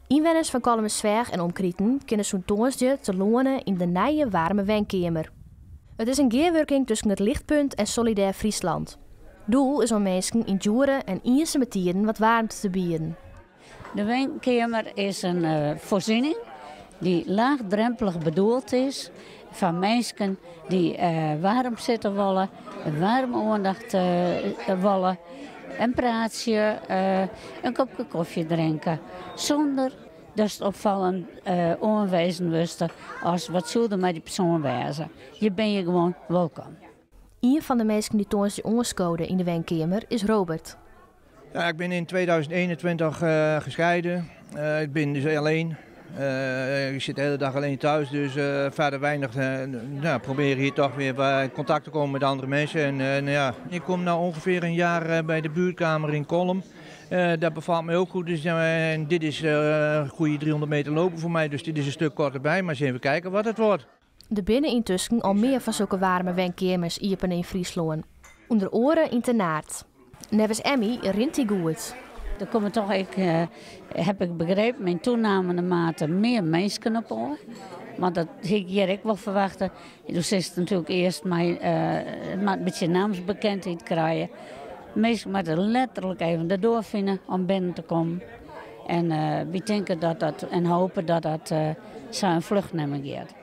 Inwoners van Kalmersveer en omkrieten kunnen zo'n toonsje te lonen in de nieuwe warme wijnkamer. Het is een gearwerking tussen het Lichtpunt en Solidair Friesland. Doel is om mensen in Djoeren en Ierse metieren wat warmte te bieden. De wijnkamer is een voorziening die laagdrempelig bedoeld is van mensen die warm zitten willen, warme aandacht willen, een praatje, een kopje koffie drinken. Zonder dat het opvallend aanwezen wisten als wat zullen met die persoon wezen. Je bent je gewoon welkom. Een van de mensen die toont zich ongescoden in de wijnkamer is Robert. Ja, ik ben in 2021 gescheiden. Ik ben dus alleen. Ik zit de hele dag alleen thuis, dus verder weinig. Probeer hier toch weer in contact te komen met andere mensen. Ik kom nu ongeveer een jaar bij de buurtkamer in Kolm. Dat bevalt me ook goed. Dus, dit is een goede 300 meter lopen voor mij, dus dit is een stuk korterbij. Maar eens even kijken wat het wordt. Er binnen intussen al meer van zulke warme wijnkamers iepen in Friesland. Onder oren internaat. Nevens Emmy rint hij goed. Er komen toch, heb ik begrepen, mijn toenemende mate meer mensen op oor. Maar dat had ik hier ook wel verwachten. Dus is het natuurlijk eerst een beetje naamsbekendheid krijgen. Mensen moeten letterlijk even erdoor vinden om binnen te komen. En we denken en hopen dat dat zijn vlucht nemen gaat.